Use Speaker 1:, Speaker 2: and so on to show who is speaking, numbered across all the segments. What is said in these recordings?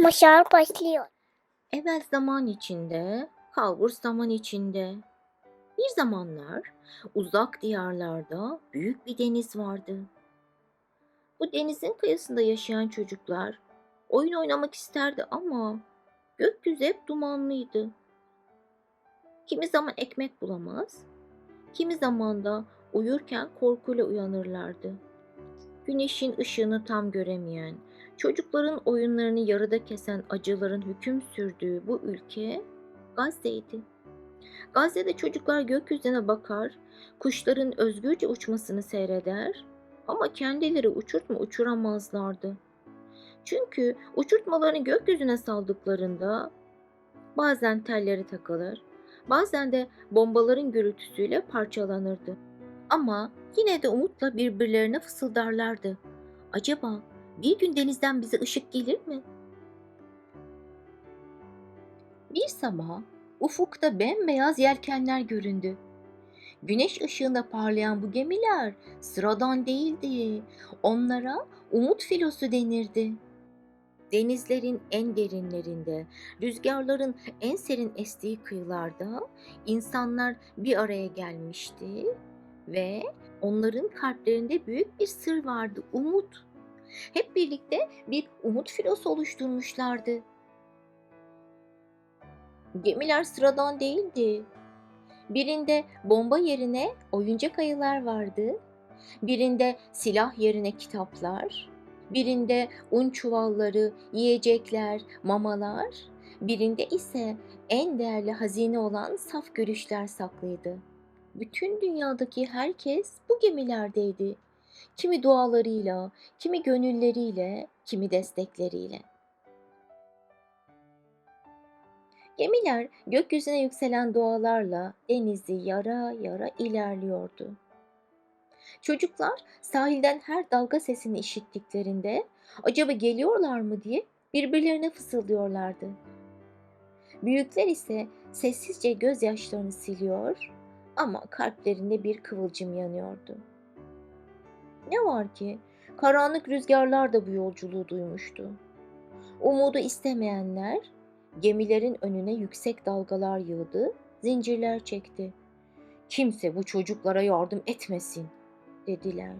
Speaker 1: Masal başlıyor.
Speaker 2: Evvel zaman içinde, kalbur zaman içinde. Bir zamanlar uzak diyarlarda büyük bir deniz vardı. Bu denizin kıyısında yaşayan çocuklar oyun oynamak isterdi ama gökyüzü hep dumanlıydı. Kimi zaman ekmek bulamaz, kimi zaman da uyurken korkuyla uyanırlardı. Güneşin ışığını tam göremeyen, çocukların oyunlarını yarıda kesen acıların hüküm sürdüğü bu ülke Gazze'ydi. Gazze'de çocuklar gökyüzüne bakar, kuşların özgürce uçmasını seyreder ama kendileri uçuramazlardı. Çünkü uçurtmalarını gökyüzüne saldıklarında bazen telleri takılır, bazen de bombaların gürültüsüyle parçalanırdı. Ama yine de umutla birbirlerine fısıldarlardı. Acaba bir gün denizden bize ışık gelir mi? Bir sabah ufukta bembeyaz yelkenler göründü. Güneş ışığında parlayan bu gemiler sıradan değildi. Onlara umut filosu denirdi. Denizlerin en derinlerinde, rüzgarların en serin estiği kıyılarda insanlar bir araya gelmişti ve onların kalplerinde büyük bir sır vardı, umut. Hep birlikte bir umut filosu oluşturmuşlardı. Gemiler sıradan değildi. Birinde bomba yerine oyuncak ayılar vardı. Birinde silah yerine kitaplar. Birinde un çuvalları, yiyecekler, mamalar. Birinde ise en değerli hazine olan saf görüşler saklıydı. Bütün dünyadaki herkes bu gemilerdeydi. Kimi dualarıyla, kimi gönülleriyle, kimi destekleriyle. Gemiler gökyüzüne yükselen dualarla denizi yara yara ilerliyordu. Çocuklar sahilden her dalga sesini işittiklerinde acaba geliyorlar mı diye birbirlerine fısıldıyorlardı. Büyükler ise sessizce gözyaşlarını siliyor ama kalplerinde bir kıvılcım yanıyordu. Ne var ki karanlık rüzgarlar da bu yolculuğu duymuştu. Umudu istemeyenler gemilerin önüne yüksek dalgalar yığdı, zincirler çekti. Kimse bu çocuklara yardım etmesin dediler.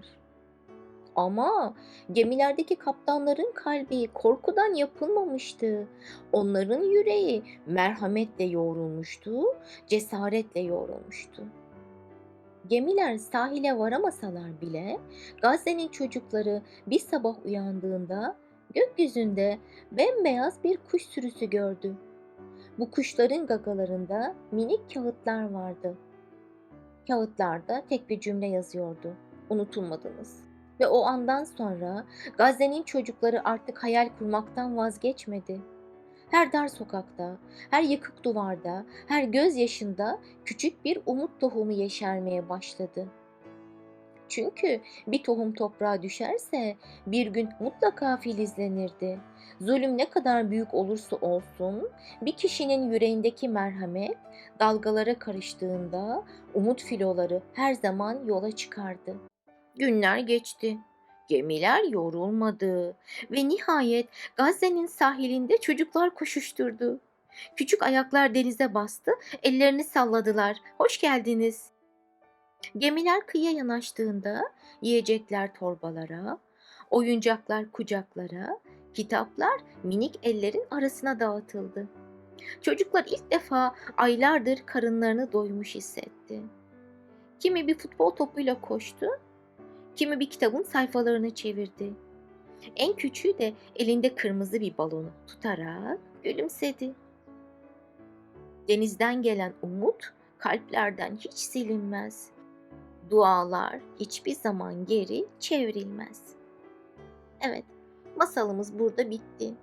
Speaker 2: Ama gemilerdeki kaptanların kalbi korkudan yapılmamıştı. Onların yüreği merhametle yoğrulmuştu, cesaretle yoğrulmuştu. Gemiler sahile varamasalar bile Gazze'nin çocukları bir sabah uyandığında gökyüzünde bembeyaz bir kuş sürüsü gördü. Bu kuşların gagalarında minik kağıtlar vardı. Kağıtlarda tek bir cümle yazıyordu. Unutulmadınız. Ve o andan sonra Gazze'nin çocukları artık hayal kurmaktan vazgeçmedi. Her dar sokakta, her yıkık duvarda, her gözyaşında küçük bir umut tohumu yeşermeye başladı. Çünkü bir tohum toprağa düşerse bir gün mutlaka filizlenirdi. Zulüm ne kadar büyük olursa olsun bir kişinin yüreğindeki merhamet dalgalara karıştığında umut filoları her zaman yola çıkardı. Günler geçti. Gemiler yorulmadı ve nihayet Gazze'nin sahilinde çocuklar koşuşturdu. Küçük ayaklar denize bastı, ellerini salladılar. Hoş geldiniz. Gemiler kıyıya yanaştığında yiyecekler torbalara, oyuncaklar kucaklara, kitaplar minik ellerin arasına dağıtıldı. Çocuklar ilk defa aylardır karınlarını doymuş hissetti. Kimi bir futbol topuyla koştu, kimi bir kitabın sayfalarını çevirdi. En küçüğü de elinde kırmızı bir balonu tutarak gülümsedi. Denizden gelen umut kalplerden hiç silinmez. Dualar hiçbir zaman geri çevrilmez. Evet, masalımız burada bitti.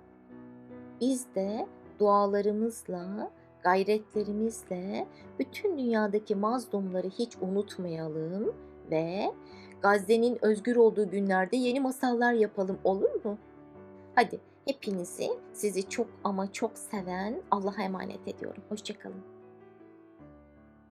Speaker 2: Biz de dualarımızla, gayretlerimizle bütün dünyadaki mazlumları hiç unutmayalım ve Gazze'nin özgür olduğu günlerde yeni masallar yapalım, olur mu? Hadi hepinizi, sizi çok ama çok seven Allah'a emanet ediyorum. Hoşça kalın.